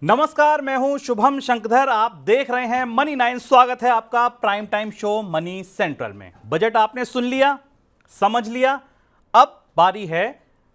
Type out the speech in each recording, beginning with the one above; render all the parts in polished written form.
नमस्कार, मैं हूं शुभम शंकधर। आप देख रहे हैं मनी 9। स्वागत है आपका prime time show money central में। बजट आपने सुन लिया, समझ लिया। अब बारी है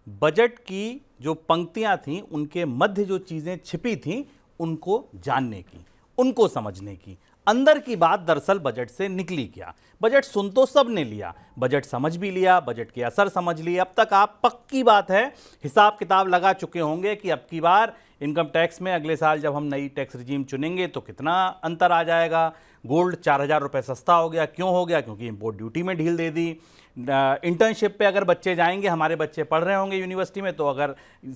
बजट की जो पंक्तियां थीं, उनके मध्य जो चीजें छिपी थीं, उनको जानने की, उनको समझने की। अंदर की बात दरअसल बजट से निकली क्या। बजट सुन तो सब ने लिया, बजट समझ भी लिया, बजट के असर समझ लिए। अब तक आप पक्की बात है हिसाब किताब लगा चुके होंगे कि अब की बार इनकम टैक्स में अगले साल जब हम नई टैक्स रिजीम चुनेंगे तो कितना अंतर आ जाएगा। गोल्ड 4,000 रुपये सस्ता हो गया। क्यों हो गया? क्योंकि इंपोर्ट ड्यूटी में ढील दे दी। इंटर्नशिप पे अगर बच्चे जाएंगे, हमारे बच्चे पढ़ रहे होंगे यूनिवर्सिटी में, तो अगर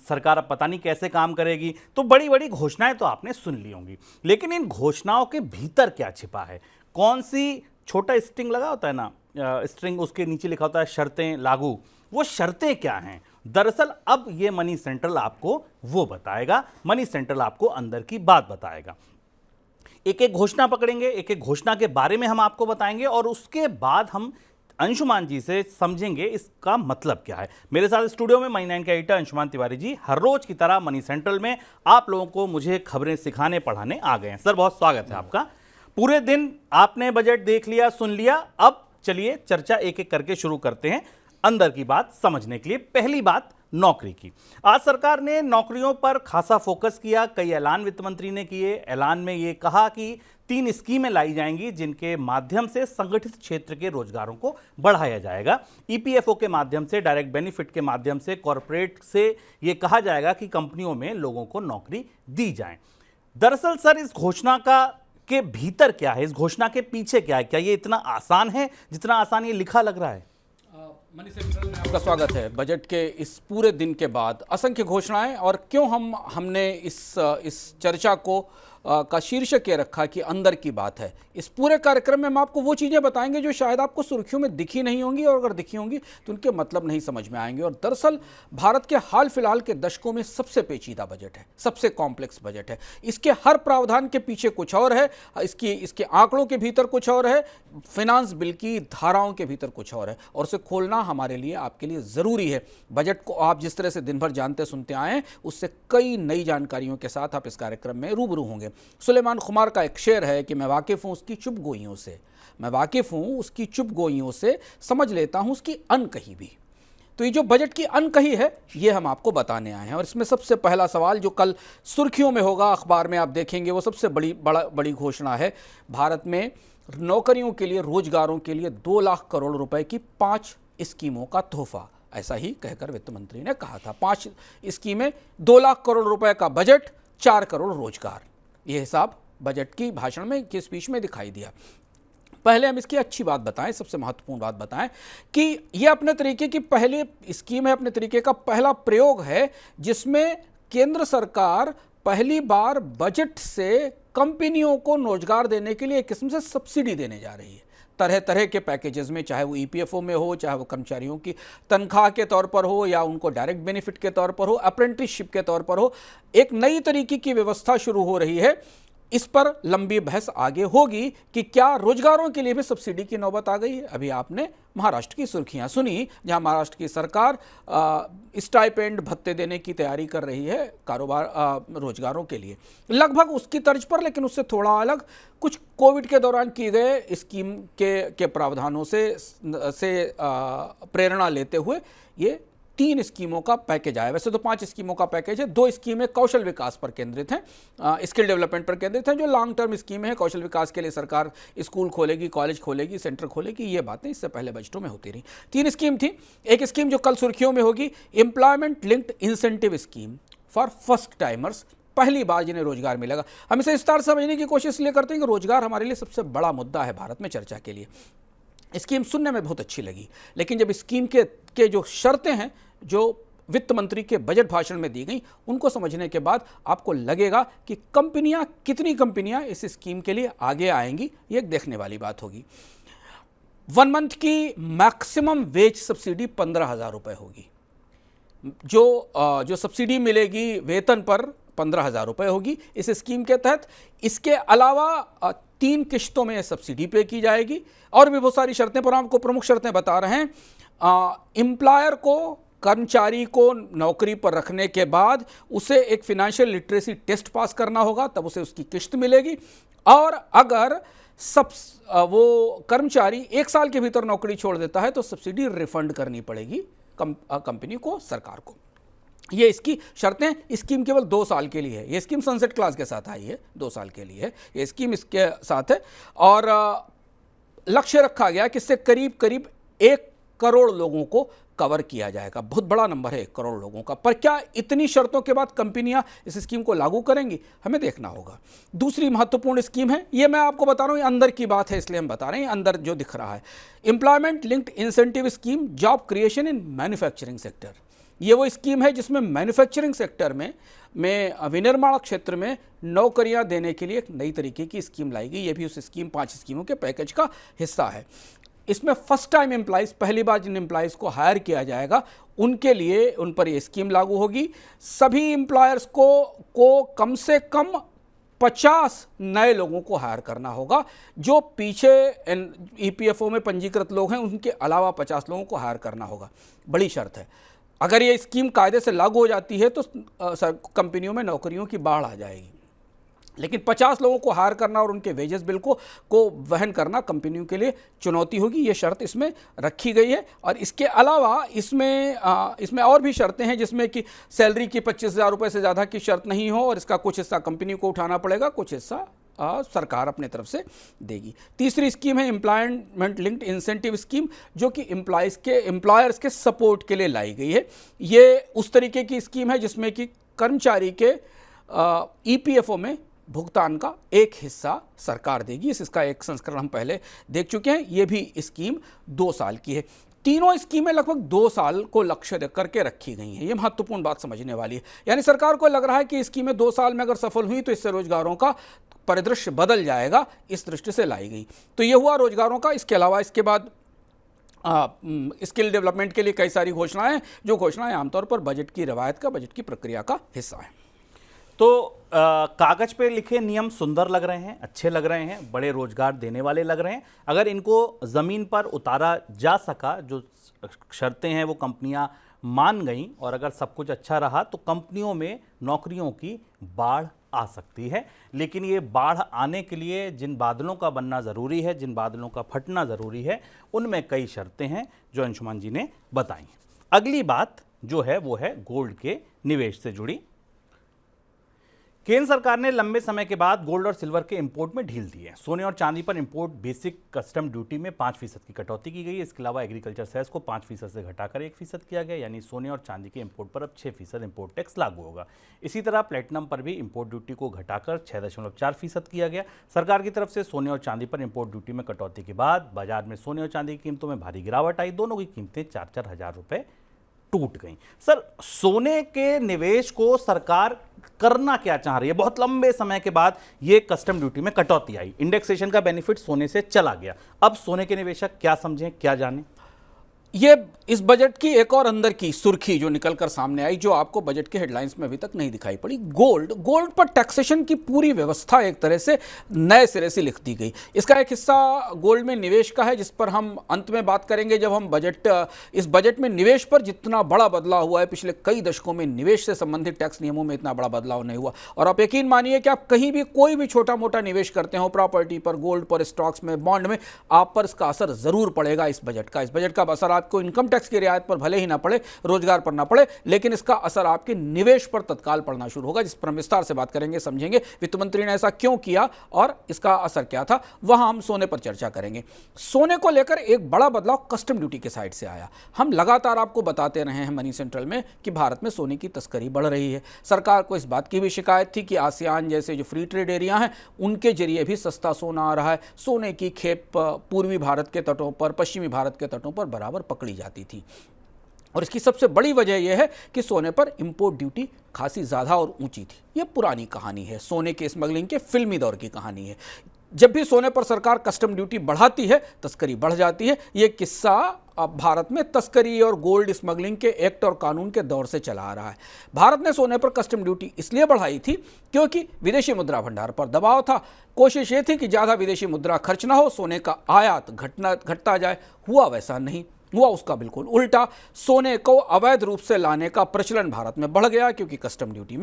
सरकार अब पता नहीं कैसे काम करेगी। तो बड़ी बड़ी घोषणाएं तो आपने सुन ली होंगी, लेकिन इन घोषणाओं के भीतर क्या छिपा है? कौन सी, छोटा स्ट्रिंग लगा होता है ना, स्ट्रिंग, उसके नीचे लिखा होता है शर्तें लागू। वो शर्तें क्या हैं? दरअसल अब ये मनी सेंट्रल आपको वो बताएगा। मनी सेंट्रल आपको अंदर की बात बताएगा। एक एक घोषणा पकड़ेंगे, एक एक घोषणा के बारे में हम आपको बताएंगे और उसके बाद हम अंशुमान जी से समझेंगे इसका मतलब क्या है। मेरे साथ स्टूडियो में मनी 9 के एडिटर अंशुमान तिवारी जी हर रोज की तरह मनी सेंट्रल में आप लोगों को मुझे खबरें सिखाने पढ़ाने आ गए हैं। सर, बहुत स्वागत है आपका। पूरे दिन आपने बजट देख लिया, सुन लिया। अब चलिए चर्चा एक एक करके शुरू करते हैं अंदर की बात समझने के लिए। पहली बात नौकरी की। आज सरकार ने नौकरियों पर खासा फोकस किया। कई ऐलान वित्त मंत्री ने किए। ऐलान में यह कहा कि 3 स्कीमें लाई जाएंगी जिनके माध्यम से संगठित क्षेत्र के रोजगारों को बढ़ाया जाएगा। ईपीएफओ के माध्यम से, डायरेक्ट बेनिफिट के माध्यम से, कॉरपोरेट से यह कहा जाएगा कि कंपनियों में लोगों को नौकरी दी जाए। दरअसल सर, इस घोषणा का के भीतर क्या है? इस घोषणा के पीछे क्या है? क्या ये इतना आसान है जितना आसान ये लिखा लग रहा है? मनी सेंट्रल में आपका स्वागत है। बजट के इस पूरे दिन के बाद असंख्य घोषणाएं, और क्यों हमने इस चर्चा को का शीर्षक ये रखा कि अंदर की बात है। इस पूरे कार्यक्रम में हम आपको वो चीज़ें बताएंगे जो शायद आपको सुर्खियों में दिखी नहीं होंगी, और अगर दिखी होंगी तो उनके मतलब नहीं समझ में आएंगे। और दरअसल भारत के हाल फिलहाल के दशकों में सबसे पेचीदा बजट है, सबसे कॉम्प्लेक्स बजट है। इसके हर प्रावधान के पीछे कुछ और है, इसके आंकड़ों के भीतर कुछ और है, फाइनेंस बिल की धाराओं के भीतर कुछ और है, और उसे खोलना हमारे लिए, आपके लिए ज़रूरी है। बजट को आप जिस तरह से दिन भर जानते सुनते आए हैं, उससे कई नई जानकारियों के साथ आप इस कार्यक्रम में रूबरू होंगे। सुलेमान खुमार का एक शेर है कि मैं वाकिफ़ हूँ उसकी चुप गोइयों से, मैं वाकिफ़ हूँ उसकी चुप गोइयों से, समझ लेता हूँ उसकी अनकही भी। तो ये जो बजट की अनकही है, ये हम आपको बताने आए हैं। और इसमें सबसे पहला सवाल जो कल सुर्खियों में होगा, अखबार में आप देखेंगे, वो सबसे बड़ी घोषणा है। भारत में नौकरियों के लिए, रोजगारों के लिए 2 लाख करोड़ रुपए की 5 स्कीमों का तोहफा, ऐसा ही कहकर वित्त मंत्री ने कहा था। 5 स्कीमें, 2 लाख करोड़ रुपए का बजट, 4 करोड़ रोजगार। ये हिसाब बजट की भाषण में, की स्पीच में दिखाई दिया। पहले हम इसकी अच्छी बात बताएं, सबसे महत्वपूर्ण बात बताएं कि ये अपने तरीके की पहली स्कीम है, अपने तरीके का पहला प्रयोग है जिसमें केंद्र सरकार पहली बार बजट से कंपनियों को रोजगार देने के लिए एक किस्म से सब्सिडी देने जा रही है। तरह तरह के पैकेजेस में, चाहे वो ईपीएफओ में हो, चाहे वो कर्मचारियों की तनख्वाह के तौर पर हो, या उनको डायरेक्ट बेनिफिट के तौर पर हो, अप्रेंटिसशिप के तौर पर हो, एक नई तरीके की व्यवस्था शुरू हो रही है। इस पर लंबी बहस आगे होगी कि क्या रोजगारों के लिए भी सब्सिडी की नौबत आ गई है। अभी आपने महाराष्ट्र की सुर्खियां सुनी, जहां महाराष्ट्र की सरकार स्टाइपेंड भत्ते देने की तैयारी कर रही है रोजगारों के लिए, लगभग उसकी तर्ज पर, लेकिन उससे थोड़ा अलग। कुछ कोविड के दौरान किए गए स्कीम के प्रावधानों से प्रेरणा लेते हुए ये 3 स्कीमों का पैकेज आया। वैसे तो 5 स्कीमों का पैकेज है। 2 स्कीमें कौशल विकास पर केंद्रित हैं, स्किल डेवलपमेंट पर केंद्रित हैं, जो लॉन्ग टर्म स्कीम है। कौशल विकास के लिए सरकार स्कूल खोलेगी, कॉलेज खोलेगी, सेंटर खोलेगी, ये बातें इससे पहले बजटों में होती रही। 3 स्कीम थी। एक स्कीम जो कल सुर्खियों में होगी, employment linked incentive scheme for first timers, पहली बार जिन्हें रोजगार मिलेगा। हम इसे विस्तार से समझने की कोशिश इसलिए करते हैं कि रोजगार हमारे लिए सबसे बड़ा मुद्दा है भारत में चर्चा के लिए। स्कीम सुनने में बहुत अच्छी लगी, लेकिन जब स्कीम के जो शर्तें हैं, जो वित्त मंत्री के बजट भाषण में दी गई, उनको समझने के बाद आपको लगेगा कि कितनी कंपनियां इस स्कीम के लिए आगे आएंगी, ये एक देखने वाली बात होगी। 1 मंथ की मैक्सिमम वेज सब्सिडी 15,000 रुपये होगी। जो सब्सिडी मिलेगी वेतन पर 15,000 रुपये होगी इस स्कीम के तहत। इसके अलावा 3 किश्तों में सब्सिडी पे की जाएगी, और भी बहुत सारी शर्तें, पर आपको प्रमुख शर्तें बता रहे हैं। एम्प्लॉयर को कर्मचारी को नौकरी पर रखने के बाद उसे एक फिनेंशियल लिटरेसी टेस्ट पास करना होगा, तब उसे उसकी किस्त मिलेगी। और अगर वो कर्मचारी 1 साल के भीतर नौकरी छोड़ देता है तो सब्सिडी रिफंड करनी पड़ेगी कंपनी को, सरकार को। ये इसकी शर्तें। स्कीम केवल 2 साल के लिए है। ये स्कीम सनसेट क्लास के साथ आई है, 2 साल के लिए है ये स्कीम, इसके साथ है। और लक्ष्य रखा गया कि इससे करीब करीब 1 करोड़ लोगों को कवर किया जाएगा। बहुत बड़ा नंबर है 1 करोड़ लोगों का। पर क्या इतनी शर्तों के बाद कंपनियां इस स्कीम को लागू करेंगी, हमें देखना होगा। दूसरी महत्वपूर्ण स्कीम है, ये मैं आपको बता रहा हूं, ये अंदर की बात है इसलिए हम बता रहे हैं, अंदर जो दिख रहा है, employment linked incentive scheme, job creation in manufacturing sector. ये वो स्कीम है जिसमें मैन्युफैक्चरिंग सेक्टर में विनिर्माण क्षेत्र में नौकरियां देने के लिए एक नई तरीके की स्कीम लाई गई। ये भी उस स्कीम 5 स्कीमों के पैकेज का हिस्सा है। इसमें फर्स्ट टाइम एम्प्लॉइज, पहली बार जिन एम्प्लॉइज को हायर किया जाएगा उनके लिए, उन पर यह स्कीम लागू होगी। सभी एम्प्लॉयर्स को कम से कम 50 नए लोगों को हायर करना होगा। जो पीछे ईपीएफओ में पंजीकृत लोग हैं उनके अलावा 50 लोगों को हायर करना होगा। बड़ी शर्त है। अगर ये स्कीम कायदे से लागू हो जाती है तो कंपनियों में नौकरियों की बाढ़ आ जाएगी। लेकिन 50 लोगों को हायर करना और उनके वेजेस बिल को वहन करना कंपनियों के लिए चुनौती होगी। ये शर्त इसमें रखी गई है। और इसके अलावा इसमें और भी शर्तें हैं, जिसमें कि सैलरी की 25,000 रुपये से ज़्यादा की शर्त नहीं हो और इसका कुछ हिस्सा कंपनी को उठाना पड़ेगा, कुछ हिस्सा सरकार अपने तरफ से देगी। तीसरी स्कीम है एम्प्लॉयमेंट लिंक्ड इंसेंटिव स्कीम, जो कि एम्प्लॉयर्स के सपोर्ट के लिए लाई गई है। ये उस तरीके की स्कीम है जिसमें कि कर्मचारी के ईपीएफओ में भुगतान का एक हिस्सा सरकार देगी। इसका एक संस्करण हम पहले देख चुके हैं। यह भी स्कीम 2 साल की है। तीनों स्कीमें लगभग 2 साल को लक्ष्य करके रखी गई हैं। ये महत्वपूर्ण बात समझने वाली है। यानी सरकार को लग रहा है कि स्कीमें 2 साल में अगर सफल हुई तो इससे रोजगारों का परिदृश्य बदल जाएगा, इस दृष्टि से लाई गई। तो ये हुआ रोजगारों का। इसके अलावा इसके बाद स्किल डेवलपमेंट के लिए कई सारी घोषणाएं, जो घोषणाएं आमतौर पर बजट की रवायत का, बजट की प्रक्रिया का हिस्सा है। तो कागज पे लिखे नियम सुंदर लग रहे हैं, अच्छे लग रहे हैं, बड़े रोजगार देने वाले लग रहे हैं। अगर इनको ज़मीन पर उतारा जा सका, जो शर्तें हैं वो कंपनियां मान गईं और अगर सब कुछ अच्छा रहा तो कंपनियों में नौकरियों की बाढ़ आ सकती है। लेकिन ये बाढ़ आने के लिए जिन बादलों का बनना ज़रूरी है, जिन बादलों का फटना ज़रूरी है, उनमें कई शर्तें हैं जो अंशुमान जी ने बताई। अगली बात जो है वो है गोल्ड के निवेश से जुड़ी। केंद्र सरकार ने लंबे समय के बाद गोल्ड और सिल्वर के इंपोर्ट में ढील दी है। सोने और चांदी पर इंपोर्ट बेसिक कस्टम ड्यूटी में 5% की कटौती की गई है। इसके अलावा एग्रीकल्चर सेस को 5% से घटाकर 1% किया गया, यानी सोने और चांदी के इंपोर्ट पर अब 6% इंपोर्ट टैक्स लागू होगा। इसी तरह प्लेटिनम पर भी इंपोर्ट ड्यूटी को घटाकर 6.4% किया गया। सरकार की तरफ से सोने और चांदी पर इंपोर्ट ड्यूटी में कटौती के बाद बाजार में सोने और चांदी की कीमतों में भारी गिरावट आई। दोनों की कीमतें 4-4 हज़ार रुपये टूट गई। सर, सोने के निवेश को सरकार करना क्या चाह रही है? बहुत लंबे समय के बाद ये कस्टम ड्यूटी में कटौती आई, इंडेक्सेशन का बेनिफिट सोने से चला गया। अब सोने के निवेशक क्या समझें, क्या जानें? ये इस बजट की एक और अंदर की सुर्खी जो निकलकर सामने आई, जो आपको बजट के हेडलाइंस में अभी तक नहीं दिखाई पड़ी, गोल्ड पर टैक्सेशन की पूरी व्यवस्था एक तरह से नए सिरे से लिख दी गई। इसका एक हिस्सा गोल्ड में निवेश का है, जिस पर हम अंत में बात करेंगे जब हम इस बजट में निवेश पर जितना बड़ा बदलाव हुआ है, पिछले कई दशकों में निवेश से संबंधित टैक्स नियमों में इतना बड़ा बदलाव नहीं हुआ। और आप यकीन मानिए कि आप कहीं भी कोई भी छोटा मोटा निवेश करते हो, प्रॉपर्टी पर, गोल्ड पर, स्टॉक्स में, बॉन्ड में, आप पर इसका असर जरूर पड़ेगा। इस बजट का असर आपको इनकम टैक्स की रियायत पर भले ही ना पड़े, रोजगार पर ना पड़े, लेकिन इसका असर आपके निवेश पर तत्काल पड़ना शुरू होगा, जिस पर हम विस्तार से बात करेंगे, समझेंगे वित्त मंत्री ने ऐसा क्यों किया और इसका असर क्या था। वहां हम सोने पर चर्चा करेंगे। सोने को लेकर एक बड़ा बदलाव कस्टम ड्यूटी के साइड से आया। हम लगातार आपको बताते रहे हैं मनी सेंट्रल में कि भारत में सोने की तस्करी बढ़ रही है। सरकार को इस बात की भी शिकायत थी कि आसियान जैसे जो फ्री ट्रेड एरिया हैं, उनके जरिए भी सस्ता सोना आ रहा है। सोने की खेप पूर्वी भारत के तटों पर, पश्चिमी भारत के तटों पर बराबर पकड़ी जाती थी। और इसकी सबसे बड़ी वजह यह है कि सोने पर इंपोर्ट ड्यूटी खासी ज़्यादा और ऊंची थी। यह पुरानी कहानी है, सोने के स्मगलिंग के फिल्मी दौर की कहानी है। जब भी सोने पर सरकार कस्टम ड्यूटी बढ़ाती है, तस्करी बढ़ जाती है। यह किस्सा अब भारत में तस्करी और गोल्ड स्मगलिंग के एक्ट और कानून के दौर से चला आ रहा है। भारत ने सोने पर कस्टम ड्यूटी इसलिए बढ़ाई थी क्योंकि विदेशी मुद्रा भंडार पर दबाव था। कोशिश ये थी कि ज़्यादा विदेशी मुद्रा खर्च ना हो, सोने का आयात घटता जाए। हुआ वैसा नहीं। हुआ उसका बिल्कुल उल्टा। सोने को अवैध रूप से लाने का प्रचलन भारत में बढ़ गया क्योंकि कस्टम ड्यूटी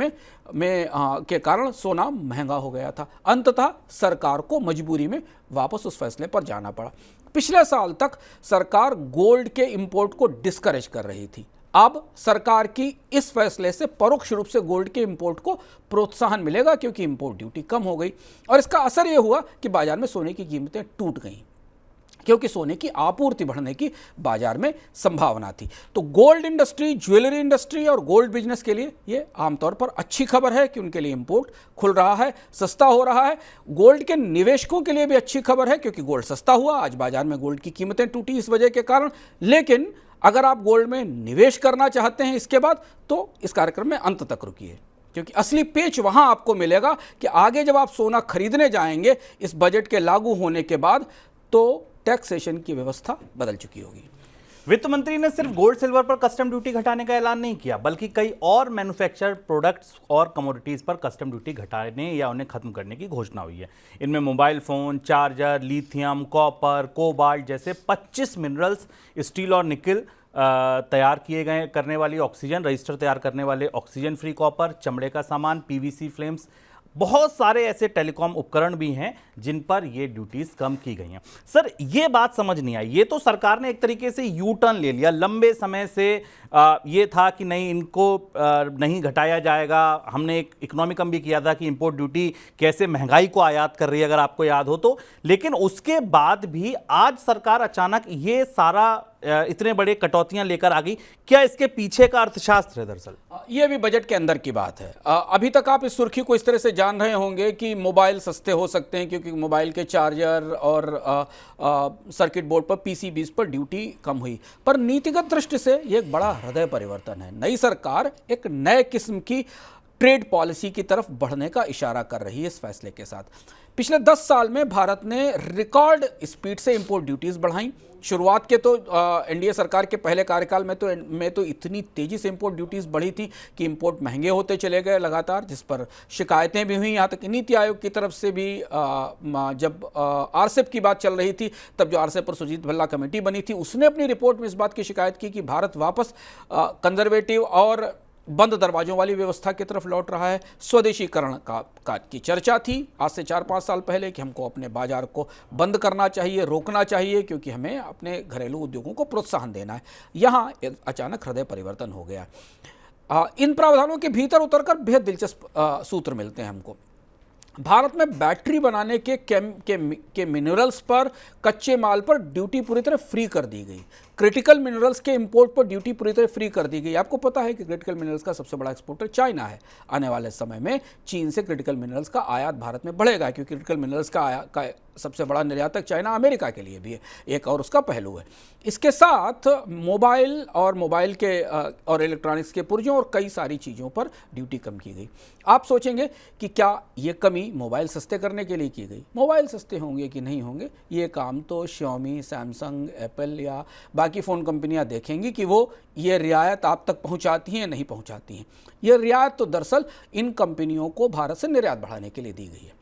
के कारण सोना महंगा हो गया था। अंततः सरकार को मजबूरी में वापस उस फैसले पर जाना पड़ा। पिछले साल तक सरकार गोल्ड के इंपोर्ट को डिस्करेज कर रही थी। अब सरकार की इस फैसले से परोक्ष रूप से गोल्ड के इंपोर्ट को प्रोत्साहन मिलेगा क्योंकि इंपोर्ट ड्यूटी कम हो गई और इसका असर यह हुआ कि बाजार में सोने की कीमतें टूट गईं क्योंकि सोने की आपूर्ति बढ़ने की बाजार में संभावना थी। तो गोल्ड इंडस्ट्री, ज्वेलरी इंडस्ट्री और गोल्ड बिजनेस के लिए ये आमतौर पर अच्छी खबर है कि उनके लिए इंपोर्ट खुल रहा है, सस्ता हो रहा है। गोल्ड के निवेशकों के लिए भी अच्छी खबर है क्योंकि गोल्ड सस्ता हुआ। आज बाजार में गोल्ड की कीमतें टूटी इस वजह के कारण। लेकिन अगर आप गोल्ड में निवेश करना चाहते हैं इसके बाद, तो इस कार्यक्रम में अंत तक रुकिए क्योंकि असली पेच वहां आपको मिलेगा कि आगे जब आप सोना खरीदने जाएंगे इस बजट के लागू होने के बाद, तो टैक्सेशन की व्यवस्था बदल चुकी होगी। वित्त मंत्री ने सिर्फ गोल्ड सिल्वर पर कस्टम ड्यूटी घटाने का ऐलान नहीं किया, बल्कि कई और मैन्युफैक्चर्ड प्रोडक्ट्स और कमोडिटीज पर कस्टम ड्यूटी घटाने या उन्हें खत्म करने की घोषणा हुई है। इनमें mobile phone, charger, lithium, copper, cobalt जैसे 25 मिनरल्स, स्टील और निकल तैयार किए गए करने वाली ऑक्सीजन, रजिस्टर तैयार करने वाले ऑक्सीजन फ्री कॉपर, चमड़े का सामान, पीवीसी फ्लेम्स, बहुत सारे ऐसे टेलीकॉम उपकरण भी हैं जिन पर ये ड्यूटीज कम की गई हैं। सर, ये बात समझ नहीं आई। ये तो सरकार ने एक तरीके से यू टर्न ले लिया। लंबे समय से ये था कि नहीं, इनको नहीं घटाया जाएगा। हमने एक इकोनॉमिकम भी किया था कि इंपोर्ट ड्यूटी कैसे महंगाई को आयात कर रही है, अगर आपको याद हो तो। लेकिन उसके बाद भी आज सरकार अचानक ये सारा इतने बड़े कटौतियां लेकर आ गई। क्या इसके पीछे का अर्थशास्त्र है? दरअसल ये भी बजट के अंदर की बात है। अभी तक आप इस सुर्खी को इस तरह से जान रहे होंगे कि मोबाइल सस्ते हो सकते हैं क्योंकि मोबाइल के चार्जर और सर्किट बोर्ड पर, पीसीबीज पर ड्यूटी कम हुई। पर नीतिगत दृष्टि से ये एक बड़ा हृदय परिवर्तन है। नई सरकार एक नए किस्म की ट्रेड पॉलिसी की तरफ बढ़ने का इशारा कर रही है इस फैसले के साथ। पिछले 10 साल में भारत ने रिकॉर्ड स्पीड से इंपोर्ट ड्यूटीज बढ़ाई। शुरुआत के तो एनडीए सरकार के पहले कार्यकाल में तो इतनी तेजी से इंपोर्ट ड्यूटीज बढ़ी थी कि इंपोर्ट महंगे होते चले गए लगातार, जिस पर शिकायतें भी हुई। यहाँ तक नीति आयोग की तरफ से भी जब आरसेप की बात चल रही थी, तब जो आरसेप पर सुजीत भल्ला कमेटी बनी थी, उसने अपनी रिपोर्ट में इस बात की शिकायत की कि भारत वापस कंजर्वेटिव और बंद दरवाजों वाली व्यवस्था की तरफ लौट रहा है। स्वदेशीकरण की चर्चा थी आज से 4-5 साल पहले कि हमको अपने बाजार को बंद करना चाहिए, रोकना चाहिए, क्योंकि हमें अपने घरेलू उद्योगों को प्रोत्साहन देना है। यहाँ एक अचानक हृदय परिवर्तन हो गया। इन प्रावधानों के भीतर उतरकर बेहद दिलचस्प सूत्र मिलते हैं हमको। भारत में बैटरी बनाने के मिनरल्स पर, कच्चे माल पर ड्यूटी पूरी तरह फ्री कर दी गई। क्रिटिकल मिनरल्स के इंपोर्ट पर ड्यूटी पूरी तरह फ्री कर दी गई। आपको पता है कि क्रिटिकल मिनरल्स का सबसे बड़ा एक्सपोर्टर चाइना है। आने वाले समय में चीन से क्रिटिकल मिनरल्स का आयात भारत में बढ़ेगा क्योंकि क्रिटिकल मिनरल्स का सबसे बड़ा निर्यातक चाइना अमेरिका के लिए भी है। एक और उसका पहलू है। इसके साथ मोबाइल और इलेक्ट्रॉनिक्स के पुर्जों और कई सारी चीज़ों पर ड्यूटी कम की गई। आप सोचेंगे कि क्या ये कमी मोबाइल सस्ते करने के लिए की गई? मोबाइल सस्ते होंगे कि नहीं होंगे, ये काम तो Xiaomi, सैमसंग, एप्पल या बाकी फ़ोन कंपनियां देखेंगी कि वो ये रियायत आप तक पहुंचाती हैं या नहीं पहुंचाती हैं। ये रियायत तो दरअसल इन कंपनियों को भारत से निर्यात बढ़ाने के लिए दी गई है।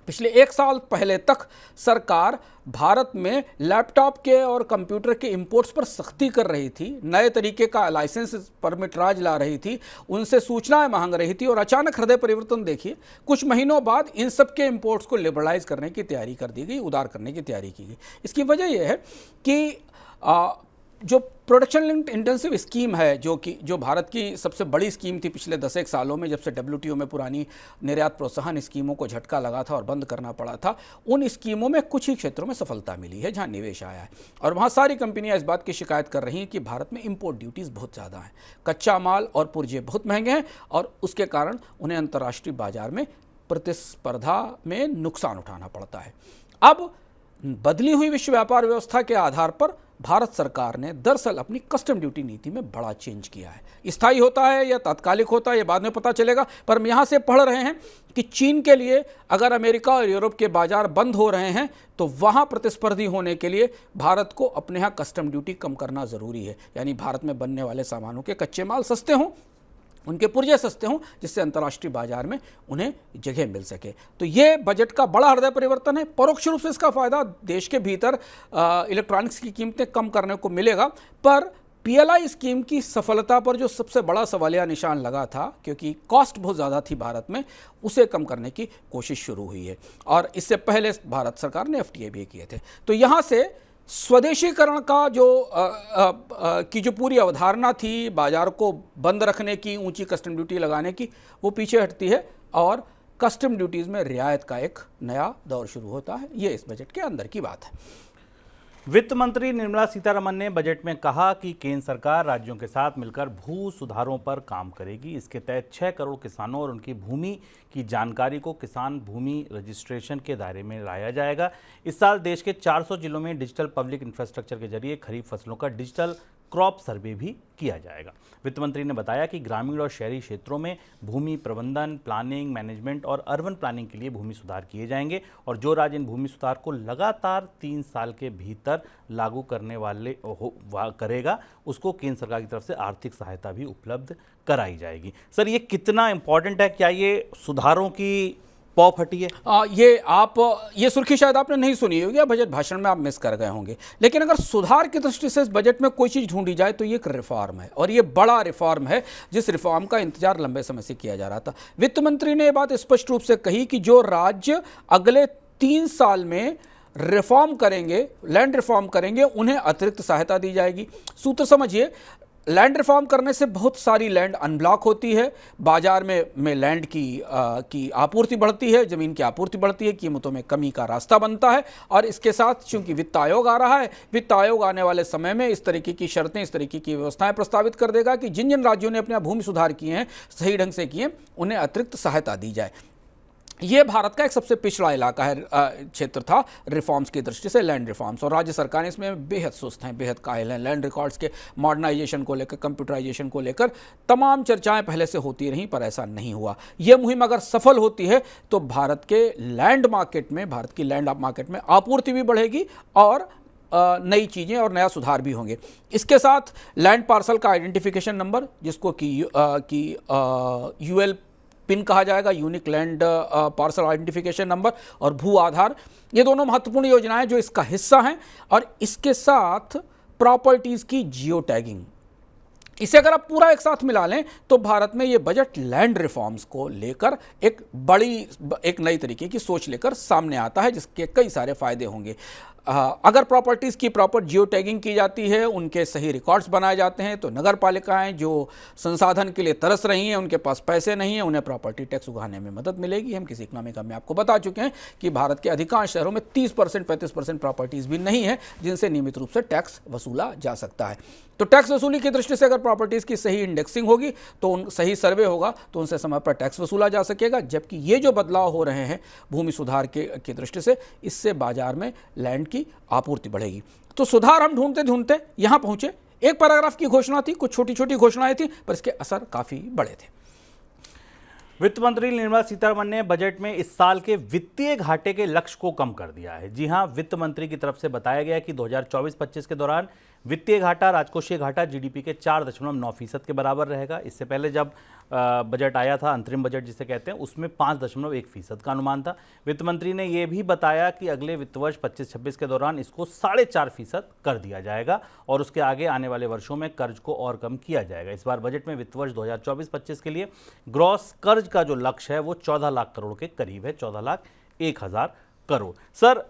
पिछले 1 साल पहले तक सरकार भारत में लैपटॉप के और कंप्यूटर के इंपोर्ट्स पर सख्ती कर रही थी, नए तरीके का लाइसेंस परमिट राज ला रही थी, उनसे सूचनाएं मांग रही थी और अचानक हृदय परिवर्तन देखिए। कुछ महीनों बाद इन सब के इंपोर्ट्स को लिबरलाइज करने की तैयारी कर दी गई, उदार करने की तैयारी की गई। इसकी वजह यह है कि जो प्रोडक्शन लिंक्ड इंटेंसिव स्कीम है, जो भारत की सबसे बड़ी स्कीम थी पिछले 10 सालों में, जब से WTO में पुरानी निर्यात प्रोत्साहन स्कीमों को झटका लगा था और बंद करना पड़ा था, उन स्कीमों में कुछ ही क्षेत्रों में सफलता मिली है जहां निवेश आया है। और वहां सारी कंपनियां इस बात की शिकायत कर रही हैं कि भारत में इंपोर्ट ड्यूटीज़ बहुत ज़्यादा हैं, कच्चा माल और पुर्जे बहुत महंगे हैं और उसके कारण उन्हें अंतर्राष्ट्रीय बाजार में प्रतिस्पर्धा में नुकसान उठाना पड़ता है। अब बदली हुई विश्व व्यापार व्यवस्था के आधार पर भारत सरकार ने दरअसल अपनी कस्टम ड्यूटी नीति में बड़ा चेंज किया है। स्थायी होता है या तात्कालिक होता है ये बाद में पता चलेगा, पर हम यहाँ से पढ़ रहे हैं कि चीन के लिए अगर अमेरिका और यूरोप के बाजार बंद हो रहे हैं तो वहाँ प्रतिस्पर्धी होने के लिए भारत को अपने यहाँ कस्टम ड्यूटी कम करना ज़रूरी है। यानी भारत में बनने वाले सामानों के कच्चे माल सस्ते हों उनके पुर्जे सस्ते हों, जिससे अंतर्राष्ट्रीय बाजार में उन्हें जगह मिल सके। तो ये बजट का बड़ा हृदय परिवर्तन है। परोक्ष रूप से इसका फायदा देश के भीतर इलेक्ट्रॉनिक्स की कीमतें कम करने को मिलेगा, पर पीएलआई स्कीम की सफलता पर जो सबसे बड़ा सवालिया निशान लगा था, क्योंकि कॉस्ट बहुत ज़्यादा थी भारत में, उसे कम करने की कोशिश शुरू हुई है। और इससे पहले भारत सरकार ने एफटीए भी किए थे। तो यहाँ से स्वदेशीकरण का जो पूरी अवधारणा थी, बाजार को बंद रखने की, ऊंची कस्टम ड्यूटी लगाने की, वो पीछे हटती है और कस्टम ड्यूटीज़ में रियायत का एक नया दौर शुरू होता है। ये इस बजट के अंदर की बात है। वित्त मंत्री निर्मला सीतारमण ने बजट में कहा कि केंद्र सरकार राज्यों के साथ मिलकर भू सुधारों पर काम करेगी। इसके तहत 6 करोड़ किसानों और उनकी भूमि की जानकारी को किसान भूमि रजिस्ट्रेशन के दायरे में लाया जाएगा। इस साल देश के 400 जिलों में डिजिटल पब्लिक इंफ्रास्ट्रक्चर के जरिए खरीफ फसलों का डिजिटल क्रॉप सर्वे भी किया जाएगा। वित्त मंत्री ने बताया कि ग्रामीण और शहरी क्षेत्रों में भूमि प्रबंधन, प्लानिंग, मैनेजमेंट और अर्बन प्लानिंग के लिए भूमि सुधार किए जाएंगे और जो राज्य इन भूमि सुधार को लगातार 3 साल के भीतर लागू करने करेगा, उसको केंद्र सरकार की तरफ से आर्थिक सहायता भी उपलब्ध कराई जाएगी। सर, ये कितना इंपॉर्टेंट है? क्या ये सुधारों की पौ फटी है? ये सुर्खी शायद आपने नहीं सुनी होगी या बजट भाषण में आप मिस कर गए होंगे, लेकिन अगर सुधार की दृष्टि से इस बजट में कोई चीज़ ढूंढी जाए तो ये एक रिफॉर्म है, और ये बड़ा रिफॉर्म है जिस रिफॉर्म का इंतजार लंबे समय से किया जा रहा था। वित्त मंत्री ने ये बात स्पष्ट रूप से कही कि जो राज्य अगले 3 साल में रिफॉर्म करेंगे, लैंड रिफॉर्म करेंगे, उन्हें अतिरिक्त सहायता दी जाएगी। सूत्र समझिए, लैंड रिफॉर्म करने से बहुत सारी लैंड अनब्लॉक होती है, बाजार में लैंड की आपूर्ति बढ़ती है, ज़मीन की आपूर्ति बढ़ती है, कीमतों में कमी का रास्ता बनता है। और इसके साथ चूंकि वित्त आयोग आ रहा है, वित्त आयोग आने वाले समय में इस तरीके की शर्तें, इस तरीके की व्यवस्थाएं प्रस्तावित कर देगा कि जिन जिन राज्यों ने अपने भूमि सुधार किए हैं, सही ढंग से किए, उन्हें अतिरिक्त सहायता दी जाए। ये भारत का एक सबसे पिछड़ा इलाका है, क्षेत्र था रिफॉर्म्स की दृष्टि से, लैंड रिफॉर्म्स, और राज्य सरकारें इसमें बेहद सुस्त हैं, बेहद कायल हैं। लैंड रिकॉर्ड्स के मॉडर्नाइजेशन को लेकर, कंप्यूटराइजेशन को लेकर तमाम चर्चाएं पहले से होती रहीं, पर ऐसा नहीं हुआ। यह मुहिम अगर सफल होती है तो भारत के लैंड मार्केट में, भारत की लैंड मार्केट में आपूर्ति भी बढ़ेगी और नई चीज़ें और नया सुधार भी होंगे। इसके साथ लैंड पार्सल का आइडेंटिफिकेशन नंबर, जिसको कि यूएल पिन कहा जाएगा, unique land parcel identification number, और भू आधार, ये दोनों महत्वपूर्ण योजनाएं जो इसका हिस्सा हैं। और इसके साथ प्रॉपर्टीज़ की जियो टैगिंग, इसे अगर आप पूरा एक साथ मिला लें तो भारत में ये बजट लैंड रिफॉर्म्स को लेकर एक नई तरीके की सोच लेकर सामने आता है, जिसके कई सारे फायदे होंगे। अगर प्रॉपर्टीज़ की प्रॉपर जियो टैगिंग की जाती है, उनके सही रिकॉर्ड्स बनाए जाते हैं, तो नगर पालिकाएं जो संसाधन के लिए तरस रही हैं, उनके पास पैसे नहीं हैं, उन्हें प्रॉपर्टी टैक्स उगाने में मदद मिलेगी। हम किसी इकनॉमिक में आपको बता चुके हैं कि भारत के अधिकांश शहरों में 30% 35% प्रॉपर्टीज़ भी नहीं है जिनसे नियमित रूप से टैक्स वसूला जा सकता है। तो टैक्स वसूली की दृष्टि से अगर प्रॉपर्टीज़ की सही इंडेक्सिंग होगी, तो सही सर्वे होगा, तो उनसे समय पर टैक्स वसूला जा सकेगा। जबकि ये जो बदलाव हो रहे हैं भूमि सुधार की दृष्टि से, इससे बाजार में लैंड की आपूर्ति बढ़ेगी। तो सुधार हम ढूंढते ढूंढते यहां पहुंचे। एक पैराग्राफ की घोषणा थी, कुछ छोटी छोटी घोषणाएं थी, पर इसके असर काफी बड़े थे। वित्त मंत्री निर्मला सीतारमण ने बजट में इस साल के वित्तीय घाटे के लक्ष्य को कम कर दिया है। जी हां, वित्त मंत्री की तरफ से बताया गया कि 2024-25 के दौरान वित्तीय घाटा, राजकोषीय घाटा जीडीपी के 4.9% के बराबर रहेगा। इससे पहले जब बजट आया था, अंतरिम बजट जिसे कहते हैं, उसमें 5.1% का अनुमान था। वित्त मंत्री ने यह भी बताया कि अगले वित्त वर्ष 25-26 के दौरान इसको 4.5% कर दिया जाएगा और उसके आगे आने वाले वर्षों में कर्ज को और कम किया जाएगा। इस बार बजट में वित्त वर्ष 2024-25 के लिए ग्रॉस कर्ज का जो लक्ष्य है वो 14 लाख करोड़ के करीब है, 14,01,000 करोड़। सर,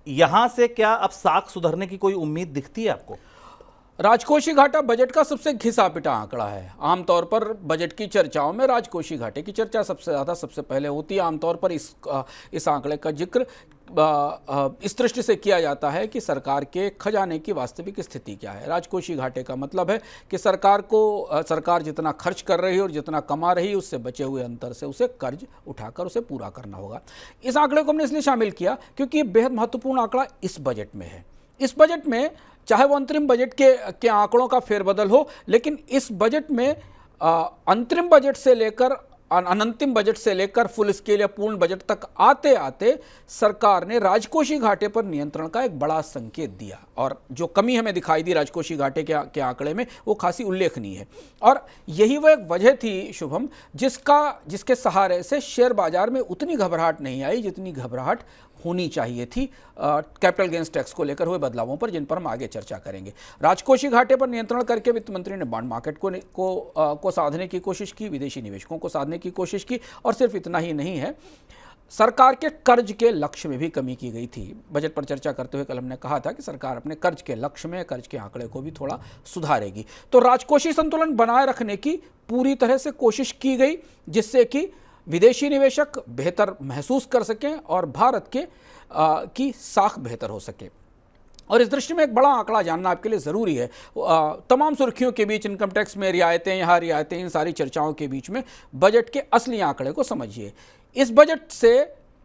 यहां से क्या अब साख सुधरने की कोई उम्मीद दिखती है आपको? राजकोषीय घाटा बजट का सबसे घिसा पिटा आंकड़ा है। आमतौर पर बजट की चर्चाओं में राजकोषीय घाटे की चर्चा सबसे पहले होती है। आमतौर पर इस आंकड़े का जिक्र इस दृष्टि से किया जाता है कि सरकार के खजाने की वास्तविक स्थिति क्या है। राजकोषीय घाटे का मतलब है कि सरकार जितना खर्च कर रही है और जितना कमा रही है, उससे बचे हुए अंतर से उसे कर्ज उठाकर उसे पूरा करना होगा। इस आंकड़े को हमने इसलिए शामिल किया क्योंकि ये बेहद महत्वपूर्ण आंकड़ा इस बजट में है। इस बजट में चाहे वो अंतरिम बजट के आंकड़ों का फेरबदल हो, लेकिन इस बजट में अंतरिम बजट से लेकर अनंतिम बजट से लेकर फुल स्केल या पूर्ण बजट तक आते आते सरकार ने राजकोषीय घाटे पर नियंत्रण का एक बड़ा संकेत दिया, और जो कमी हमें दिखाई दी राजकोषीय घाटे के आंकड़े में वो खासी उल्लेखनीय है। और यही वह एक वजह थी शुभम जिसके सहारे से शेयर बाजार में उतनी घबराहट नहीं आई जितनी घबराहट होनी चाहिए थी कैपिटल गेंस टैक्स को लेकर हुए बदलावों पर, जिन पर हम आगे चर्चा करेंगे। राजकोषीय घाटे पर नियंत्रण करके वित्त मंत्री ने बॉन्ड मार्केट को साधने की कोशिश की, विदेशी निवेशकों को साधने की कोशिश की, और सिर्फ इतना ही नहीं है, सरकार के कर्ज के लक्ष्य में भी कमी की गई थी। बजट पर चर्चा करते हुए कल हमने कहा था कि सरकार अपने कर्ज के लक्ष्य में कर्ज के आंकड़े को भी थोड़ा सुधारेगी। तो राजकोषीय संतुलन बनाए रखने की पूरी तरह से कोशिश की गई, जिससे कि विदेशी निवेशक बेहतर महसूस कर सकें और भारत की साख बेहतर हो सके। और इस दृष्टि में एक बड़ा आंकड़ा जानना आपके लिए ज़रूरी है। तमाम सुर्खियों के बीच, इनकम टैक्स में रियायतें, यहाँ रियायतें, इन सारी चर्चाओं के बीच में बजट के असली आंकड़े को समझिए। इस बजट से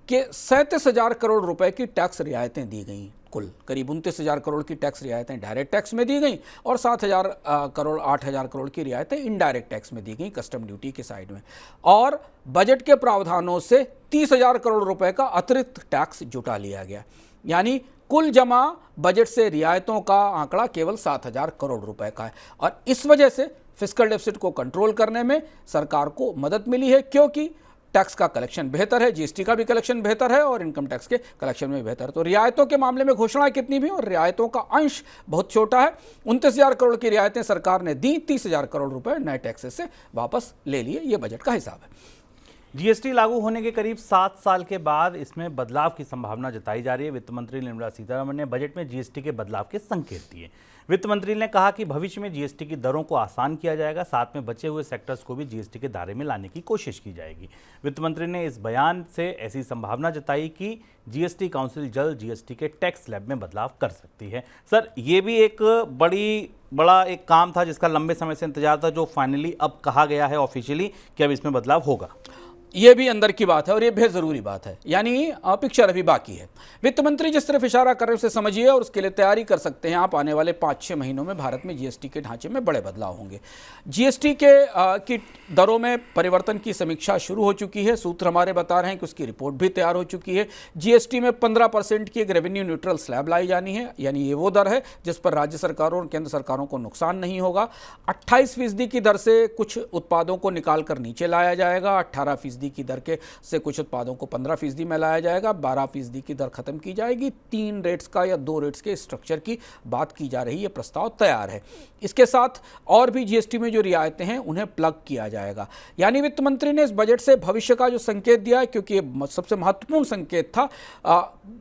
के 37,000 करोड़ रुपए की टैक्स रियायतें दी गई, कुल करीब 29,000 करोड़ की टैक्स रियायतें डायरेक्ट टैक्स में दी गई, और 8,000 करोड़ की रियायतें इनडायरेक्ट टैक्स में दी गई, कस्टम ड्यूटी के साइड में। और बजट के प्रावधानों से 30,000 करोड़ रुपए का अतिरिक्त टैक्स जुटा लिया गया, यानी कुल जमा बजट से रियायतों का आंकड़ा केवल 7,000 करोड़ रुपए का है। और इस वजह से फिस्कल डेफिसिट को कंट्रोल करने में सरकार को मदद मिली है, क्योंकि टैक्स का कलेक्शन बेहतर है, जीएसटी का भी कलेक्शन बेहतर है, और इनकम टैक्स के कलेक्शन में भी बेहतर है। तो रियायतों के मामले में घोषणाएं कितनी भी, और रियायतों का अंश बहुत छोटा है। 29,000 करोड़ की रियायतें सरकार ने दी, 30,000 करोड़ रुपए नए टैक्सेस से वापस ले लिए। ये बजट का हिसाब है। जीएसटी लागू होने के करीब 7 साल के बाद इसमें बदलाव की संभावना जताई जा रही है। वित्त मंत्री निर्मला सीतारमण ने बजट में जीएसटी के बदलाव के संकेत दिए। वित्त मंत्री ने कहा कि भविष्य में जीएसटी की दरों को आसान किया जाएगा, साथ में बचे हुए सेक्टर्स को भी जीएसटी के दायरे में लाने की कोशिश की जाएगी। वित्त मंत्री ने इस बयान से ऐसी संभावना जताई कि जीएसटी काउंसिल जल्द जीएसटी के टैक्स स्लैब में बदलाव कर सकती है। सर, ये भी एक बड़ा एक काम था जिसका लंबे समय से इंतजार था, जो फाइनली अब कहा गया है ऑफिशियली कि अब इसमें बदलाव होगा। ये भी अंदर की बात है और ये बेहद ज़रूरी बात है, यानी पिक्चर अभी बाकी है। वित्त मंत्री जिस तरफ इशारा कर रहे हैं उसे समझिए, और उसके लिए तैयारी कर सकते हैं आप। आने वाले 5-6 महीनों में भारत में जीएसटी के ढांचे में बड़े बदलाव होंगे। जीएसटी की दरों में परिवर्तन की समीक्षा शुरू हो चुकी है। सूत्र हमारे बता रहे हैं कि उसकी रिपोर्ट भी तैयार हो चुकी है। जीएसटी में 15% की एक रेवेन्यू न्यूट्रल स्लैब लाई जानी है, यानी ये वो दर है जिस पर राज्य सरकारों और केंद्र सरकारों को नुकसान नहीं होगा। 28% की दर से कुछ उत्पादों को निकाल कर नीचे लाया जाएगा। 18% की दर से कुछ उत्पादों को 15% में लाया जाएगा। 12% की दर खत्म की जाएगी। 3 रेट्स का या 2 रेट्स के स्ट्रक्चर की बात की जा रही है। प्रस्ताव तैयार है। इसके साथ और भी जीएसटी में जो रियायतें हैं उन्हें प्लग किया जाएगा। यानी वित्त मंत्री ने इस बजट से भविष्य का जो संकेत दिया है, क्योंकि ये सबसे महत्वपूर्ण संकेत था।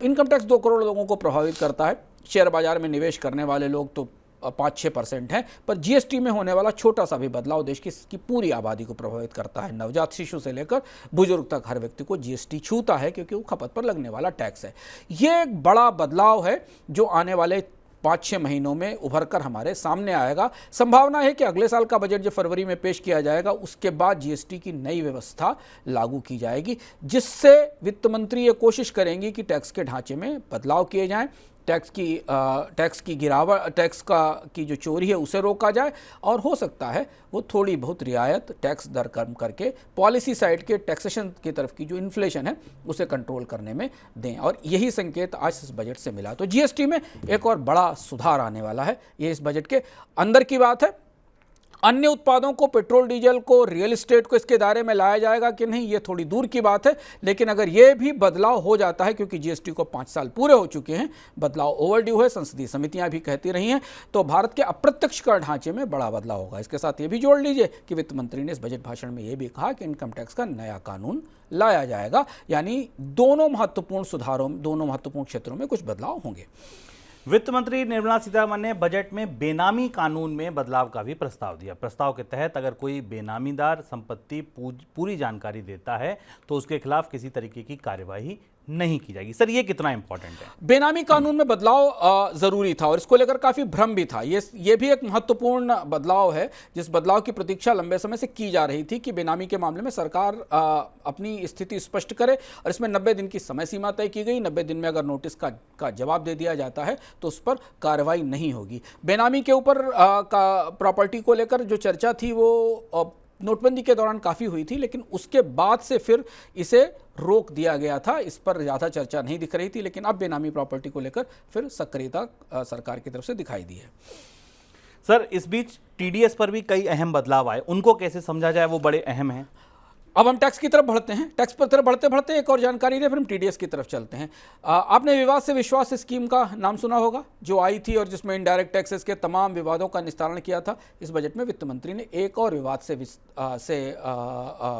इनकम टैक्स 2 करोड़ लोगों को प्रभावित करता है। शेयर बाजार में निवेश करने वाले लोग तो 5-6% है, पर जीएसटी में होने वाला छोटा सा भी बदलाव देश की पूरी आबादी को प्रभावित करता है। नवजात शिशु से लेकर बुजुर्ग तक हर व्यक्ति को जीएसटी छूता है, क्योंकि वो खपत पर लगने वाला टैक्स है। ये एक बड़ा बदलाव है जो आने वाले 5-6 महीनों में उभर कर हमारे सामने आएगा। संभावना है कि अगले साल का बजट जो फरवरी में पेश किया जाएगा उसके बाद जीएसटी की नई व्यवस्था लागू की जाएगी, जिससे वित्त मंत्री ये कोशिश करेंगी कि टैक्स के ढांचे में बदलाव किए जाएं, टैक्स की जो चोरी है उसे रोका जाए, और हो सकता है वो थोड़ी बहुत रियायत टैक्स दर कम करके पॉलिसी साइड के टैक्सेशन की तरफ की जो इन्फ्लेशन है उसे कंट्रोल करने में दें। और यही संकेत आज इस बजट से मिला। तो जीएसटी में एक और बड़ा सुधार आने वाला है। ये इस बजट के अंदर की बात है। अन्य उत्पादों को, पेट्रोल डीजल को, रियल एस्टेट को इसके दायरे में लाया जाएगा कि नहीं, ये थोड़ी दूर की बात है। लेकिन अगर ये भी बदलाव हो जाता है, क्योंकि जीएसटी को 5 साल पूरे हो चुके हैं, बदलाव ओवरड्यू है, संसदीय समितियां भी कहती रही हैं, तो भारत के अप्रत्यक्ष कर ढांचे में बड़ा बदलाव होगा। इसके साथ ये भी जोड़ लीजिए कि वित्त मंत्री ने इस बजट भाषण में ये भी कहा कि इनकम टैक्स का नया कानून लाया जाएगा। यानी दोनों महत्वपूर्ण क्षेत्रों में कुछ बदलाव होंगे। वित्त मंत्री निर्मला सीतारमण ने बजट में बेनामी कानून में बदलाव का भी प्रस्ताव दिया। प्रस्ताव के तहत अगर कोई बेनामीदार संपत्ति पूरी जानकारी देता है तो उसके खिलाफ किसी तरीके की कार्यवाही नहीं की जाएगी। सर, ये कितना इंपॉर्टेंट है? बेनामी कानून में बदलाव जरूरी था और इसको लेकर काफी भ्रम भी था। ये भी एक महत्वपूर्ण बदलाव है, जिस बदलाव की प्रतीक्षा लंबे समय से की जा रही थी कि बेनामी के मामले में सरकार अपनी स्थिति स्पष्ट करे, और इसमें 90 दिन की समय सीमा तय की गई। 90 दिन में अगर नोटिस का जवाब दे दिया जाता है तो उस पर कार्रवाई नहीं होगी। बेनामी के ऊपर प्रॉपर्टी को लेकर जो चर्चा थी वो नोटबंदी के दौरान काफ़ी हुई थी, लेकिन उसके बाद से फिर इसे रोक दिया गया था। इस पर ज़्यादा चर्चा नहीं दिख रही थी, लेकिन अब बेनामी प्रॉपर्टी को लेकर फिर सक्रियता सरकार की तरफ से दिखाई दी है। सर, इस बीच टीडीएस पर भी कई अहम बदलाव आए, उनको कैसे समझा जाए, वो बड़े अहम हैं। अब हम टैक्स की तरफ बढ़ते हैं। टैक्स पर तरफ बढ़ते बढ़ते एक और जानकारी दे, फिर हम टीडीएस की तरफ चलते हैं। आपने विवाद से विश्वास स्कीम का नाम सुना होगा, जो आई थी और जिसमें इनडायरेक्ट टैक्सेस के तमाम विवादों का निस्तारण किया था। इस बजट में वित्त मंत्री ने एक और विवाद से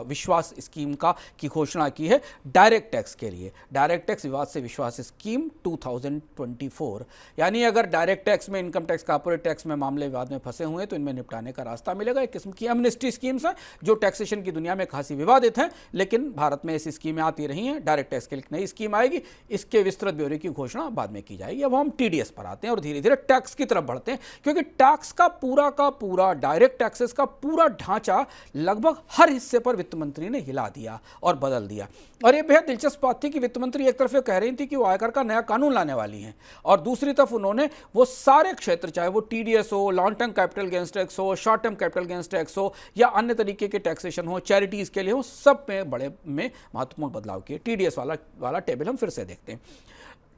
विश्वास स्कीम की घोषणा की है, डायरेक्ट टैक्स के लिए। डायरेक्ट टैक्स विवाद से विश्वास स्कीम 2024, यानी अगर डायरेक्ट टैक्स में, इनकम टैक्स, कॉर्पोरेट टैक्स में मामले विवाद में फंसे हुए हैं तो इनमें निपटाने का रास्ता मिलेगा। एक किस्म की एमनेस्टी स्कीम्स है जो टैक्सेशन की दुनिया में खासी विवादित हैं, लेकिन भारत में ऐसी स्कीमें आती रही हैं। डायरेक्ट टैक्स के लिए नई स्कीम आएगी, इसके विस्तृत ब्यौरे की घोषणा बाद में की जाएगी। अब हम टीडीएस पर आते हैं और धीरे धीरे टैक्स की तरफ बढ़ते हैं, क्योंकि टैक्स का पूरा डायरेक्ट टैक्सेस का पूरा ढांचा लगभग हर हिस्से पर वित्त मंत्री ने हिला दिया और बदल दिया। और यह बेहद दिलचस्प बात थी कि वित्त मंत्री एक तरफ ये कह रही थी कि वो आयकर का नया कानून लाने वाली हैं, और दूसरी तरफ उन्होंने वो सारे क्षेत्र, चाहे वो टीडीएस हो, long term capital gains tax हो, short term capital gains tax हो, या अन्य तरीके के टैक्सेशन हो, चैरिटीज के लिए हो, सब में बड़े में महत्वपूर्ण बदलाव किए। टीडीएस वाला टेबल हम फिर से देखते हैं।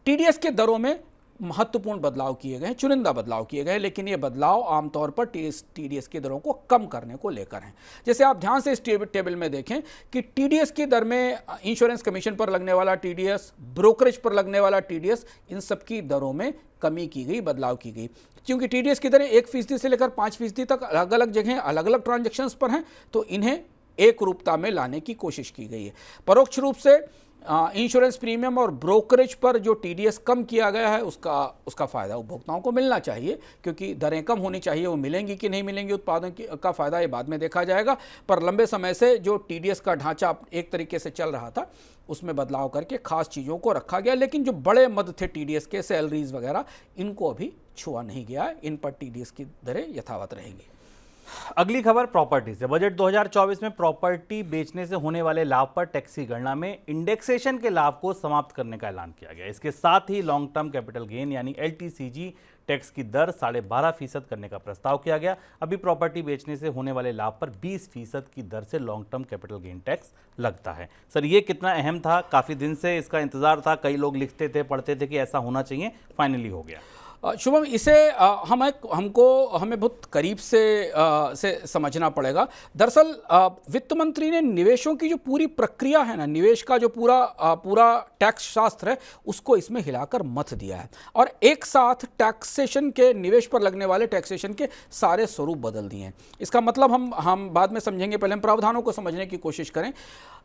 टीडीएस के दरों में महत्वपूर्ण बदलाव किए गए हैं, चुनिंदा बदलाव किए गए, लेकिन ये बदलाव आमतौर पर टीडीएस की दरों को कम करने को लेकर हैं। जैसे आप ध्यान से इस टेबल में देखें कि टीडीएस की दर में इंश्योरेंस कमीशन पर लगने वाला टीडीएस, ब्रोकरेज पर लगने वाला टीडीएस, इन सब की दरों में कमी की गई, बदलाव की गई। क्योंकि टीडीएस की दरें 1% से लेकर 5% तक अलग अलग जगह अलग अलग ट्रांजेक्शन्स पर हैं, तो इन्हें एक रूपता में लाने की कोशिश की गई है। परोक्ष रूप से इंश्योरेंस प्रीमियम और ब्रोकरेज पर जो टीडीएस कम किया गया है उसका फ़ायदा उपभोक्ताओं को मिलना चाहिए, क्योंकि दरें कम होनी चाहिए। वो मिलेंगी कि नहीं मिलेंगी उत्पादों का फ़ायदा ये बाद में देखा जाएगा, पर लंबे समय से जो टीडीएस का ढांचा एक तरीके से चल रहा था उसमें बदलाव करके खास चीज़ों को रखा गया। लेकिन जो बड़े मद थे टीडीएस के, सैलरीज वगैरह, इनको अभी छुआ नहीं गया। इन पर टीडीएस की दरें यथावत रहेंगी। अगली खबर प्रॉपर्टी से। बजट 2024 में प्रॉपर्टी बेचने से होने वाले लाभ पर टैक्स की गणना में इंडेक्सेशन के लाभ को समाप्त करने का ऐलान किया गया। इसके साथ ही लॉन्ग टर्म कैपिटल गेन यानी LTCG टैक्स की दर 12.5% करने का प्रस्ताव किया गया। अभी प्रॉपर्टी बेचने से होने वाले लाभ पर 20% की दर से long term capital gain tax लगता है। सर, ये कितना अहम था? काफ़ी दिन से इसका इंतजार था, कई लोग लिखते थे, पढ़ते थे कि ऐसा होना चाहिए, फाइनली हो गया। शुभम, इसे हमें बहुत करीब से समझना पड़ेगा। दरअसल वित्त मंत्री ने निवेशों की जो पूरी प्रक्रिया है ना, निवेश का जो पूरा टैक्स शास्त्र है, उसको इसमें हिलाकर मत दिया है, और एक साथ टैक्सेशन के, निवेश पर लगने वाले टैक्सेशन के सारे स्वरूप बदल दिए हैं। इसका मतलब हम बाद में समझेंगे, पहले हम प्रावधानों को समझने की कोशिश करें।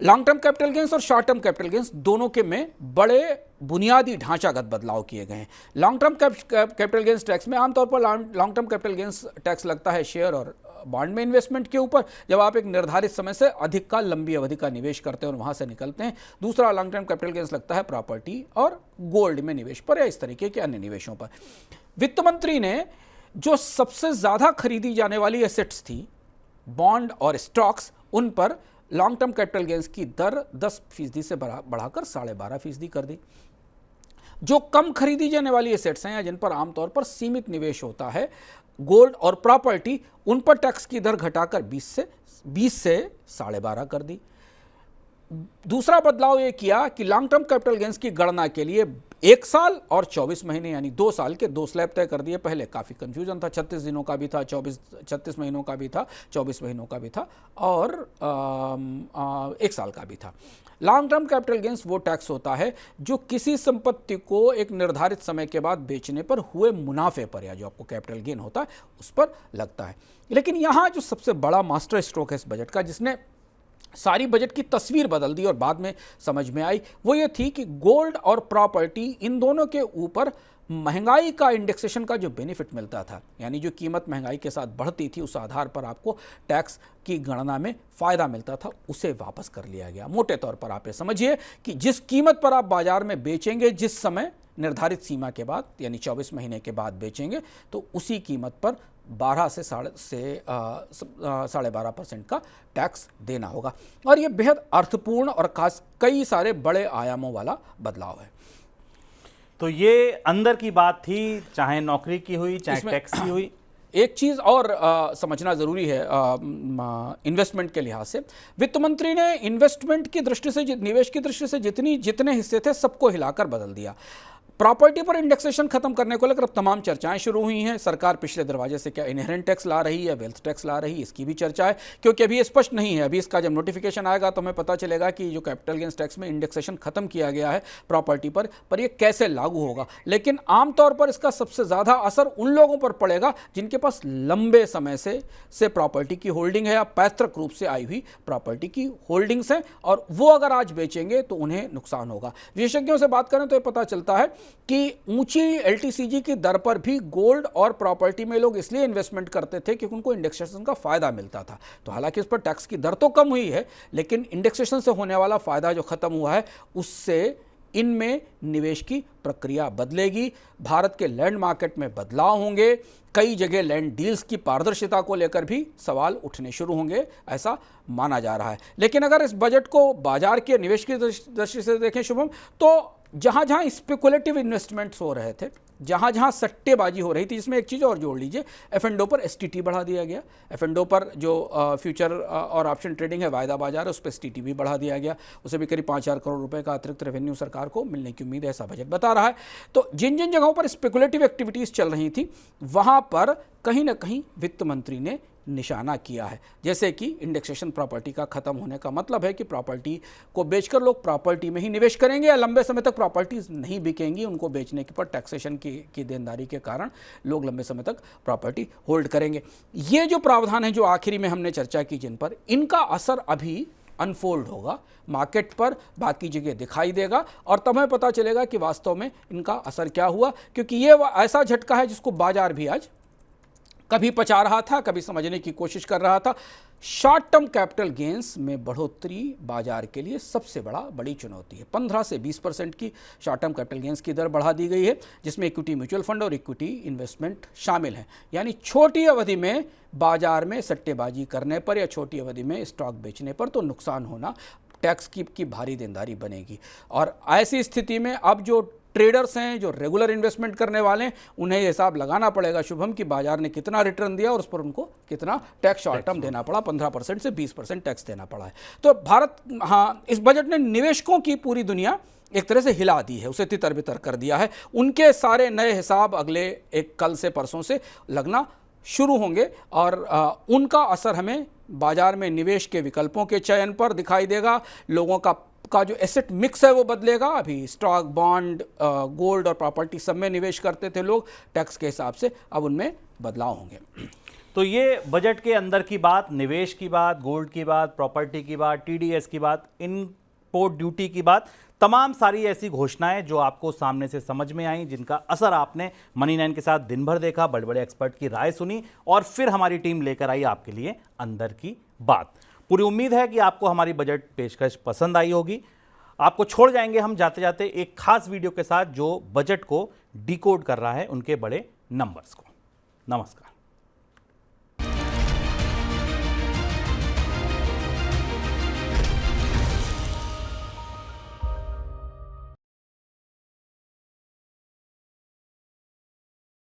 लॉन्ग टर्म कैपिटल गेन्स और शॉर्ट टर्म कैपिटल गेन्स दोनों के में बड़े बुनियादी ढांचागत बदलाव किए गए हैं। Long term capital gains tax में आमतौर पर long term capital gains tax लगता है शेयर और बॉन्ड में इन्वेस्टमेंट के ऊपर, जब आप एक निर्धारित समय से अधिक का, लंबी अवधि का निवेश करते हैं और वहां से निकलते हैं। दूसरा लॉन्ग टर्म कैपिटल गेन्स लगता है प्रॉपर्टी और गोल्ड में निवेश पर, या इस तरीके के अन्य निवेशों पर। वित्त मंत्री ने जो सबसे ज्यादा खरीदी जाने वाली एसेट्स थी, बॉन्ड और स्टॉक्स, उन पर लॉन्ग टर्म कैपिटल गेन्स की दर 10% से बढ़ाकर 12.5% कर दी। जो कम खरीदी जाने वाली एसेट्स हैं या जिन पर आमतौर पर सीमित निवेश होता है, गोल्ड और प्रॉपर्टी, उन पर टैक्स की दर घटाकर 20 से 12.5 कर दी। दूसरा बदलाव यह किया कि लॉन्ग टर्म कैपिटल गेन्स की गणना के लिए 1 साल और 24 महीने यानी 2 साल के 2 स्लैब तय कर दिए। पहले काफ़ी कंफ्यूजन था, 36 दिनों का भी था, 36 महीनों का भी था, 24 महीनों का भी था, और 1 साल का भी था। लॉन्ग टर्म कैपिटल गेन्स वो टैक्स होता है जो किसी संपत्ति को एक निर्धारित समय के बाद बेचने पर हुए मुनाफे पर, या जो आपको कैपिटल गेन होता है उस पर लगता है। लेकिन यहाँ जो सबसे बड़ा मास्टर स्ट्रोक है इस बजट का, जिसने सारी बजट की तस्वीर बदल दी और बाद में समझ में आई, वो ये थी कि गोल्ड और प्रॉपर्टी, इन दोनों के ऊपर महंगाई का इंडेक्सेशन का जो बेनिफिट मिलता था, यानी जो कीमत महंगाई के साथ बढ़ती थी उस आधार पर आपको टैक्स की गणना में फ़ायदा मिलता था, उसे वापस कर लिया गया। मोटे तौर पर आप ये समझिए कि जिस कीमत पर आप बाजार में बेचेंगे, जिस समय निर्धारित सीमा के बाद यानी 24 महीने के बाद बेचेंगे, तो उसी कीमत पर 12 से 12.5% का टैक्स देना होगा। और ये बेहद अर्थपूर्ण और खास कई सारे बड़े आयामों वाला बदलाव है। तो ये अंदर की बात थी, चाहे नौकरी की हुई, चाहे टैक्स की हुई। एक चीज़ और समझना ज़रूरी है इन्वेस्टमेंट के लिहाज से। वित्त मंत्री ने इन्वेस्टमेंट की दृष्टि से, निवेश की दृष्टि से जितने हिस्से थे सबको हिलाकर बदल दिया। प्रॉपर्टी पर इंडेक्सेशन खत्म करने को लेकर अब तमाम चर्चाएं शुरू हुई हैं। सरकार पिछले दरवाजे से क्या इनहेरेंट टैक्स ला रही है, वेल्थ टैक्स ला रही है, इसकी भी चर्चा है, क्योंकि अभी स्पष्ट नहीं है। अभी इसका जब नोटिफिकेशन आएगा तो हमें पता चलेगा कि जो कैपिटल गेंस टैक्स में इंडेक्सेशन खत्म किया गया है प्रॉपर्टी पर ये कैसे लागू होगा। लेकिन आमतौर पर इसका सबसे ज़्यादा असर उन लोगों पर पड़ेगा जिनके पास लंबे समय से प्रॉपर्टी की होल्डिंग है या पैतृक रूप से आई हुई प्रॉपर्टी की होल्डिंग्स हैं, और वो अगर आज बेचेंगे तो उन्हें नुकसान होगा। विशेषज्ञों से बात करें तो ये पता चलता है कि ऊंची एलटीसीजी की दर पर भी गोल्ड और प्रॉपर्टी में लोग इसलिए इन्वेस्टमेंट करते थे क्योंकि उनको इंडेक्सेशन का फायदा मिलता था। तो हालांकि इस पर टैक्स की दर तो कम हुई है, लेकिन इंडेक्सेशन से होने वाला फायदा जो खत्म हुआ है उससे इनमें निवेश की प्रक्रिया बदलेगी। भारत के लैंड मार्केट में बदलाव होंगे। कई जगह लैंड डील्स की पारदर्शिता को लेकर भी सवाल उठने शुरू होंगे, ऐसा माना जा रहा है। लेकिन अगर इस बजट को बाजार के निवेश की दृष्टि से देखें शुभम, तो जहां जहां स्पेकुलेटिव इन्वेस्टमेंट्स हो रहे थे, जहां जहां सट्टेबाजी हो रही थी, इसमें एक चीज़ और जोड़ लीजिए, एफ&ओ पर एसटीटी बढ़ा दिया गया। एफ&ओ पर जो फ्यूचर और ऑप्शन ट्रेडिंग है, वायदा बाजार है, उस पर एसटीटी भी बढ़ा दिया गया। उसे भी करीब 5,000 करोड़ रुपए का अतिरिक्त रेवेन्यू सरकार को मिलने की उम्मीद है, ऐसा बजट बता रहा है। तो जिन जिन जगहों पर स्पेकुलेटिव एक्टिविटीज़ चल रही थी वहाँ पर कहीं ना कहीं वित्त मंत्री ने निशाना किया है। जैसे कि इंडेक्सेशन प्रॉपर्टी का खत्म होने का मतलब है कि प्रॉपर्टी को बेचकर लोग प्रॉपर्टी में ही निवेश करेंगे या लंबे समय तक प्रॉपर्टीज नहीं बिकेंगी, उनको बेचने के पर टैक्सेशन की देनदारी के कारण लोग लंबे समय तक प्रॉपर्टी होल्ड करेंगे। ये जो प्रावधान है जो आखिरी में हमने चर्चा की, जिन पर इनका असर अभी अनफोल्ड होगा मार्केट पर, बाकी जगह दिखाई देगा और तब हमें पता चलेगा कि वास्तव में इनका असर क्या हुआ। क्योंकि ये ऐसा झटका है जिसको बाजार भी आज कभी पचा रहा था, कभी समझने की कोशिश कर रहा था। शॉर्ट टर्म कैपिटल गेंस में बढ़ोतरी बाजार के लिए सबसे बड़ी चुनौती है। 15 से 20% की शॉर्ट टर्म कैपिटल गेंस की दर बढ़ा दी गई है, जिसमें इक्विटी म्यूचुअल फंड और इक्विटी इन्वेस्टमेंट शामिल हैं। यानी छोटी अवधि में बाजार में सट्टेबाजी करने पर या छोटी अवधि में स्टॉक बेचने पर तो नुकसान होना, टैक्स की भारी देनदारी बनेगी। और ऐसी स्थिति में अब जो ट्रेडर्स हैं, जो रेगुलर इन्वेस्टमेंट करने वाले हैं, उन्हें हिसाब लगाना पड़ेगा शुभम कि बाजार ने कितना रिटर्न दिया और उस पर उनको कितना टैक्स शॉर्ट टर्म देना पड़ा। 15% से 20% टैक्स देना पड़ा है। तो भारत, हाँ, इस बजट ने निवेशकों की पूरी दुनिया एक तरह से हिला दी है, उसे तितर बितर कर दिया है। उनके सारे नए हिसाब अगले कल से परसों से लगना शुरू होंगे और उनका असर हमें बाजार में निवेश के विकल्पों के चयन पर दिखाई देगा। लोगों का जो एसेट मिक्स है वो बदलेगा। अभी स्टॉक, बॉन्ड, गोल्ड और प्रॉपर्टी सब में निवेश करते थे लोग, टैक्स के हिसाब से अब उनमें बदलाव होंगे। तो ये बजट के अंदर की बात, निवेश की बात, गोल्ड की बात, प्रॉपर्टी की बात, टीडीएस की बात, इम्पोर्ट ड्यूटी की बात, तमाम सारी ऐसी घोषणाएं जो आपको सामने से समझ में आई, जिनका असर आपने मनी 9 के साथ दिन भर देखा, बड़े बड़े एक्सपर्ट की राय सुनी और फिर हमारी टीम लेकर आई आपके लिए अंदर की बात। पूरी उम्मीद है कि आपको हमारी बजट पेशकश पसंद आई होगी। आपको छोड़ जाएंगे हम जाते जाते एक खास वीडियो के साथ जो बजट को डिकोड कर रहा है, उनके बड़े नंबर्स को। नमस्कार।